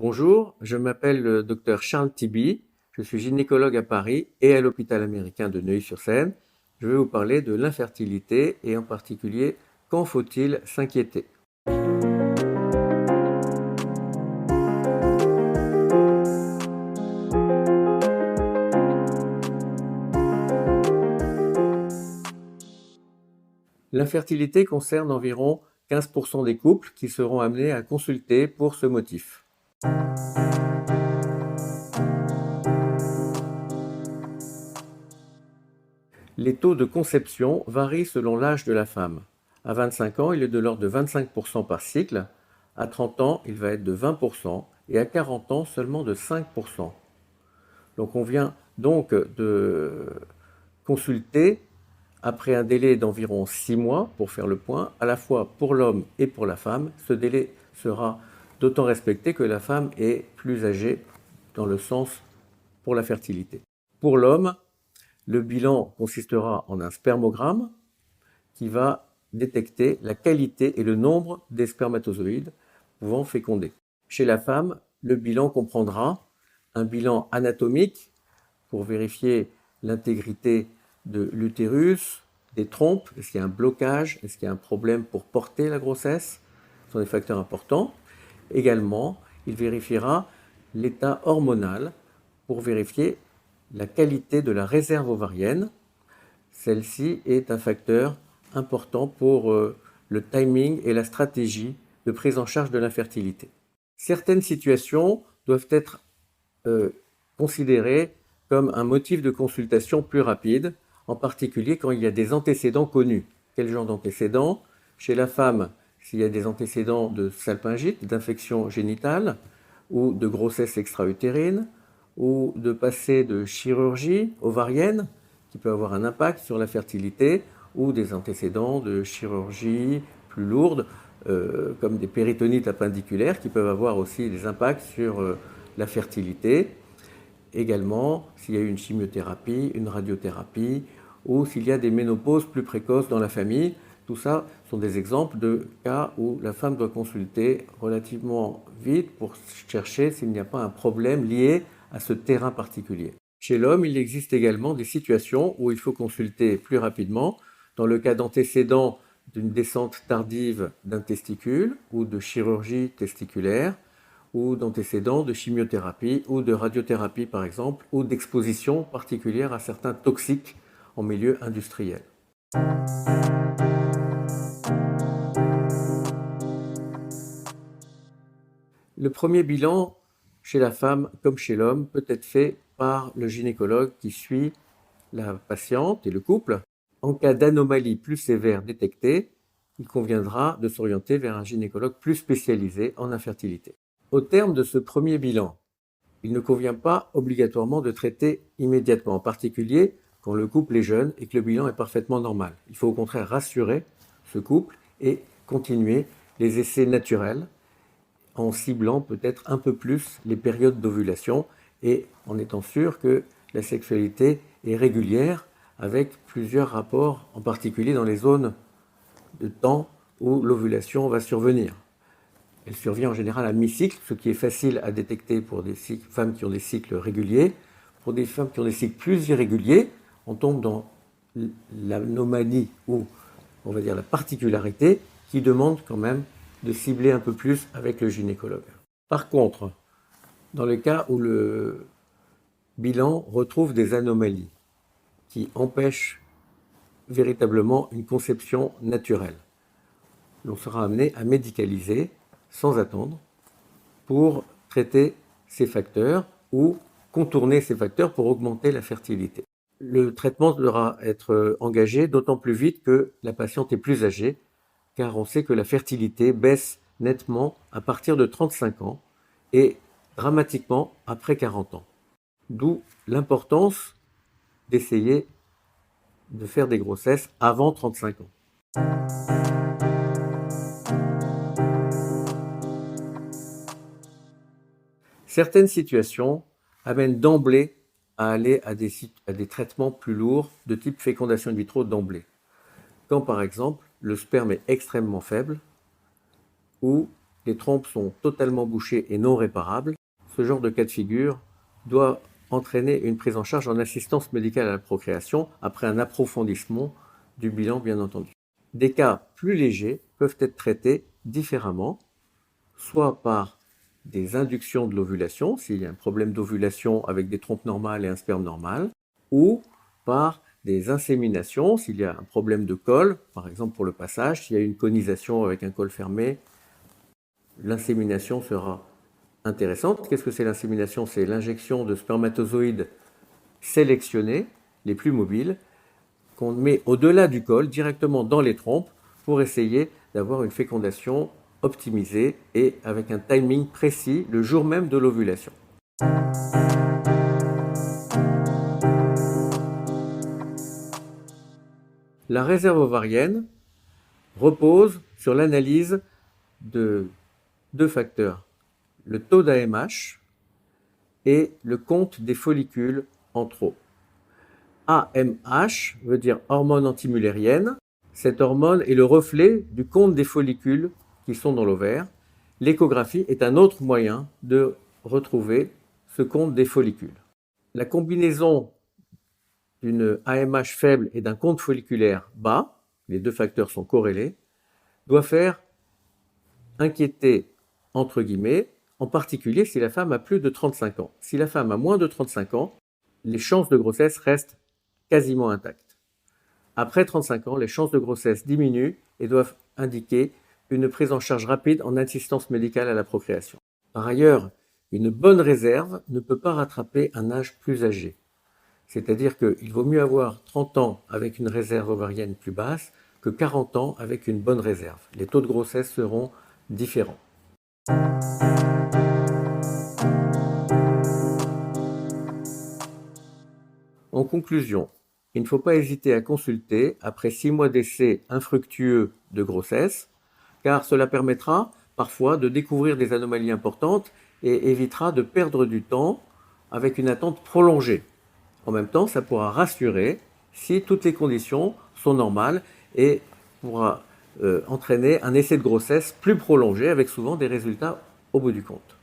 Bonjour, je m'appelle le docteur Charles Tiby, je suis gynécologue à Paris et à l'hôpital américain de Neuilly-sur-Seine. Je vais vous parler de l'infertilité et en particulier quand faut-il s'inquiéter. L'infertilité concerne environ 15% des couples qui seront amenés à consulter pour ce motif. Les taux de conception varient selon l'âge de la femme. À 25 ans, il est de l'ordre de 25% par cycle. À 30 ans, il va être de 20% et à 40 ans, seulement de 5%. Donc on vient donc de consulter après un délai d'environ 6 mois pour faire le point, à la fois pour l'homme et pour la femme. Ce délai sera d'autant respecté que la femme est plus âgée dans le sens pour la fertilité. Pour l'homme, le bilan consistera en un spermogramme qui va détecter la qualité et le nombre des spermatozoïdes pouvant féconder. Chez la femme, le bilan comprendra un bilan anatomique pour vérifier l'intégrité de l'utérus, des trompes, est-ce qu'il y a un blocage, est-ce qu'il y a un problème pour porter la grossesse, ce sont des facteurs importants. Également, il vérifiera l'état hormonal pour vérifier la qualité de la réserve ovarienne. Celle-ci est un facteur important pour le timing et la stratégie de prise en charge de l'infertilité. Certaines situations doivent être considérées comme un motif de consultation plus rapide, en particulier quand il y a des antécédents connus. Quel genre d'antécédents? Chez la femme, s'il y a des antécédents de salpingite, d'infection génitale, ou de grossesse extra-utérine, ou de passé de chirurgie ovarienne, qui peut avoir un impact sur la fertilité, ou des antécédents de chirurgie plus lourdes, comme des péritonites appendiculaires, qui peuvent avoir aussi des impacts sur la fertilité. Également, s'il y a eu une chimiothérapie, une radiothérapie, ou s'il y a des ménopauses plus précoces dans la famille. Tout ça sont des exemples de cas où la femme doit consulter relativement vite pour chercher s'il n'y a pas un problème lié à ce terrain particulier. Chez l'homme, il existe également des situations où il faut consulter plus rapidement, dans le cas d'antécédents d'une descente tardive d'un testicule ou de chirurgie testiculaire, ou d'antécédents de chimiothérapie ou de radiothérapie par exemple, ou d'exposition particulière à certains toxiques en milieu industriel. Le premier bilan chez la femme comme chez l'homme peut être fait par le gynécologue qui suit la patiente et le couple. En cas d'anomalie plus sévère détectée, il conviendra de s'orienter vers un gynécologue plus spécialisé en infertilité. Au terme de ce premier bilan, il ne convient pas obligatoirement de traiter immédiatement, en particulier quand le couple est jeune et que le bilan est parfaitement normal. Il faut au contraire rassurer ce couple et continuer les essais naturels en ciblant peut-être un peu plus les périodes d'ovulation et en étant sûr que la sexualité est régulière avec plusieurs rapports, en particulier dans les zones de temps où l'ovulation va survenir. Elle survient en général à mi-cycle, ce qui est facile à détecter pour des femmes qui ont des cycles réguliers. Pour des femmes qui ont des cycles plus irréguliers, on tombe dans l'anomalie ou, on va dire, la particularité qui demande quand même de cibler un peu plus avec le gynécologue. Par contre, dans le cas où le bilan retrouve des anomalies qui empêchent véritablement une conception naturelle, l'on sera amené à médicaliser sans attendre pour traiter ces facteurs ou contourner ces facteurs pour augmenter la fertilité. Le traitement devra être engagé d'autant plus vite que la patiente est plus âgée, car on sait que la fertilité baisse nettement à partir de 35 ans et dramatiquement après 40 ans. D'où l'importance d'essayer de faire des grossesses avant 35 ans. Certaines situations amènent d'emblée à aller à des traitements plus lourds de type fécondation in vitro d'emblée. Quand par exemple le sperme est extrêmement faible ou les trompes sont totalement bouchées et non réparables, ce genre de cas de figure doit entraîner une prise en charge en assistance médicale à la procréation après un approfondissement du bilan, bien entendu. Des cas plus légers peuvent être traités différemment, soit par des inductions de l'ovulation, s'il y a un problème d'ovulation avec des trompes normales et un sperme normal, ou par des inséminations, s'il y a un problème de col, par exemple pour le passage, s'il y a une conisation avec un col fermé, l'insémination sera intéressante. Qu'est-ce que c'est l'insémination? C'est l'injection de spermatozoïdes sélectionnés, les plus mobiles, qu'on met au-delà du col, directement dans les trompes, pour essayer d'avoir une fécondation optimisée et avec un timing précis le jour même de l'ovulation. La réserve ovarienne repose sur l'analyse de deux facteurs, le taux d'AMH et le compte des follicules en trop. AMH veut dire hormone antimullérienne. Cette hormone est le reflet du compte des follicules qui sont dans l'ovaire. L'échographie est un autre moyen de retrouver ce compte des follicules. La combinaison d'une AMH faible et d'un compte folliculaire bas, les deux facteurs sont corrélés, doit faire inquiéter, entre guillemets, en particulier si la femme a plus de 35 ans. Si la femme a moins de 35 ans, les chances de grossesse restent quasiment intactes. Après 35 ans, les chances de grossesse diminuent et doivent indiquer une prise en charge rapide en assistance médicale à la procréation. Par ailleurs, une bonne réserve ne peut pas rattraper un âge plus âgé. C'est-à-dire qu'il vaut mieux avoir 30 ans avec une réserve ovarienne plus basse que 40 ans avec une bonne réserve. Les taux de grossesse seront différents. En conclusion, il ne faut pas hésiter à consulter après 6 mois d'essai infructueux de grossesse, car cela permettra parfois de découvrir des anomalies importantes et évitera de perdre du temps avec une attente prolongée. En même temps, ça pourra rassurer si toutes les conditions sont normales et pourra entraîner un essai de grossesse plus prolongé avec souvent des résultats au bout du compte.